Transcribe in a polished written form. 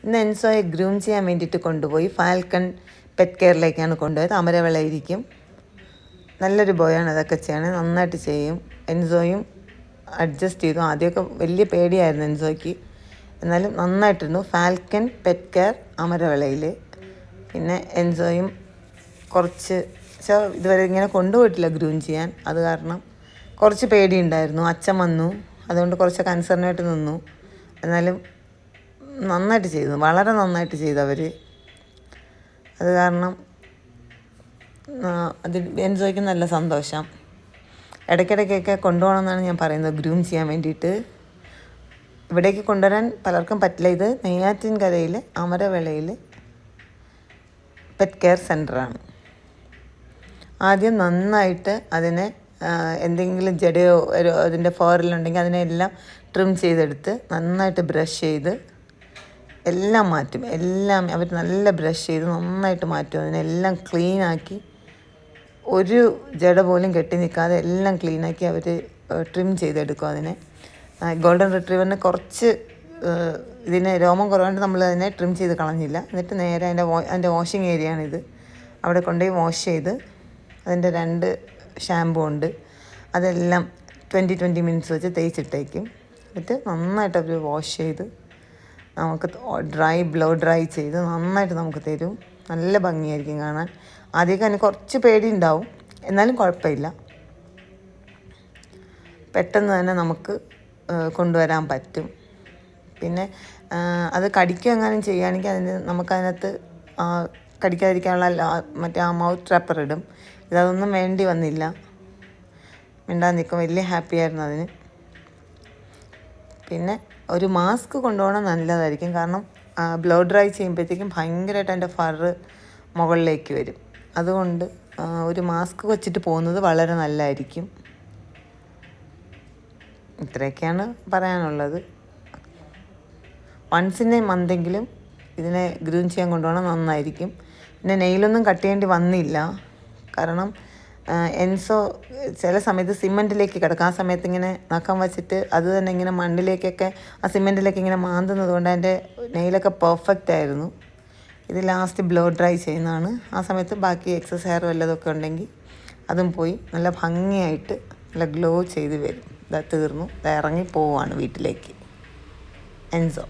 ഇന്ന് എൻസോയെ ഗ്രൂം ചെയ്യാൻ വേണ്ടിയിട്ട് കൊണ്ടുപോയി ഫാൽക്കൺ പെറ്റ് കെയറിലേക്കാണ് കൊണ്ടുപോയത്. അമരവിളയിരിക്കും. നല്ലൊരു ബോയാണ് അതൊക്കെ ചെയ്യണേ, നന്നായിട്ട് ചെയ്യും. എൻസോയും അഡ്ജസ്റ്റ് ചെയ്തു. ആദ്യമൊക്കെ വലിയ പേടിയായിരുന്നു എൻസോയ്ക്ക്, എന്നാലും നന്നായിട്ടിരുന്നു. ഫാൽക്കൺ പെറ്റ് കെയർ അമരവിളയിൽ. പിന്നെ എൻസോയും കുറച്ച് ഇതുവരെ ഇങ്ങനെ കൊണ്ടുപോയിട്ടില്ല ഗ്രൂം ചെയ്യാൻ, അത് കാരണം കുറച്ച് പേടിയുണ്ടായിരുന്നു. അച്ഛൻ വന്നു, അതുകൊണ്ട് കുറച്ച് കൺസേർണായിട്ട് നിന്നു. എന്നാലും നന്നായിട്ട് ചെയ്തു, വളരെ നന്നായിട്ട് ചെയ്തു അവർ. അത് കാരണം അത് എൻജോയ്ക്ക് നല്ല സന്തോഷം. ഇടയ്ക്കിടയ്ക്കൊക്കെ കൊണ്ടുപോകണമെന്നാണ് ഞാൻ പറയുന്നത് ഗ്രൂം ചെയ്യാൻ വേണ്ടിയിട്ട്. ഇവിടേക്ക് കൊണ്ടുവരാൻ പലർക്കും പറ്റില്ല. ഇത് നെയ്യാറ്റിൻകരയിൽ അമരവിളയിൽ പെറ്റ് കെയർ സെൻ്ററാണ്. ആദ്യം നന്നായിട്ട് അതിനെ എന്തെങ്കിലും ജടയോ അതിൻ്റെ ഫോറിലുണ്ടെങ്കിൽ അതിനെല്ലാം ട്രിം ചെയ്തെടുത്ത് നന്നായിട്ട് ബ്രഷ് ചെയ്ത് എല്ലാം മാറ്റും. എല്ലാം അവർ നല്ല ബ്രഷ് ചെയ്ത് നന്നായിട്ട് മാറ്റും. അതിനെല്ലാം ക്ലീനാക്കി, ഒരു ജട പോലും കെട്ടി നിൽക്കാതെ എല്ലാം ക്ലീനാക്കി അവർ ട്രിം ചെയ്തെടുക്കും അതിനെ. ഗോൾഡൻ റിട്രീവറിന് കുറച്ച് ഇതിന് രോമം കുറവുകൊണ്ട് നമ്മൾ അതിനെ ട്രിം ചെയ്ത് കളഞ്ഞില്ല. എന്നിട്ട് നേരെ അതിൻ്റെ വാഷിംഗ് ഏരിയയാണിത്. അവിടെ കൊണ്ടുപോയി വാഷ് ചെയ്ത് അതിൻ്റെ 2 ഷാമ്പൂ ഉണ്ട്, അതെല്ലാം 20 മിനിറ്റ്സ് വെച്ച് തേച്ചിട്ടേക്കും. എന്നിട്ട് നന്നായിട്ട് അവർ വാഷ് ചെയ്ത് നമുക്ക് ബ്ലോ ഡ്രൈ ചെയ്ത് നന്നായിട്ട് നമുക്ക് തരും. നല്ല ഭംഗിയായിരിക്കും കാണാൻ. ആദ്യമൊക്കെ അതിന് കുറച്ച് പേടി ഉണ്ടാവും, എന്നാലും കുഴപ്പമില്ല. പെട്ടെന്ന് തന്നെ നമുക്ക് കൊണ്ടുവരാൻ പറ്റും. പിന്നെ അത് കടിക്കുക എങ്ങാനും ചെയ്യുകയാണെങ്കിൽ നമുക്കതിനകത്ത് കടിക്കാതിരിക്കാനുള്ള മറ്റേ മൗത്ത് ട്രാപ്പർ ഇടും. ഇതൊന്നും വേണ്ടി വന്നില്ല, മിണ്ടാതെ നിൽക്കും. വലിയ ഹാപ്പിയായിരുന്നു അതിന്. പിന്നെ ഒരു മാസ്ക് കൊണ്ടുപോകണം നല്ലതായിരിക്കും, കാരണം ബ്ലോ ഡ്രൈ ചെയ്യുമ്പോഴത്തേക്കും ഭയങ്കരമായിട്ട് അതിൻ്റെ ഫറ് മുകളിലേക്ക് വരും. അതുകൊണ്ട് ഒരു മാസ്ക് വെച്ചിട്ട് പോകുന്നത് വളരെ നല്ലതായിരിക്കും. ഇത്രയൊക്കെയാണ് പറയാനുള്ളത്. വൺസ് ഇൻ എ മന്തെങ്കിലും ഇതിനെ ഗ്രൂം ചെയ്യാൻ കൊണ്ടുപോകണം, നന്നായിരിക്കും. പിന്നെ നെയിലൊന്നും കട്ട് ചെയ്യേണ്ടി വന്നില്ല, കാരണം എൻസോ ചില സമയത്ത് സിമെൻറ്റിലേക്ക് കിടക്കും. ആ സമയത്ത് ഇങ്ങനെ നഖം വെച്ചിട്ട് അത് തന്നെ ഇങ്ങനെ മണ്ണിലേക്കൊക്കെ ആ സിമെൻറ്റിലേക്ക് ഇങ്ങനെ മാന്തുന്നത് കൊണ്ട് അതിൻ്റെ നെയിലൊക്കെ പെർഫെക്റ്റ് ആയിരുന്നു. ഇത് ലാസ്റ്റ് ബ്ലോ ഡ്രൈ ചെയ്യുന്നതാണ്. ആ സമയത്ത് ബാക്കി എക്സസ് ഹെയർ വല്ലതൊക്കെ ഉണ്ടെങ്കിൽ അതും പോയി നല്ല ഭംഗിയായിട്ട് നല്ല ഗ്ലോ ചെയ്ത് വരും. ഇത് തീർന്നു, ഇത് ഇറങ്ങി പോവാണ് വീട്ടിലേക്ക് എൻസോ.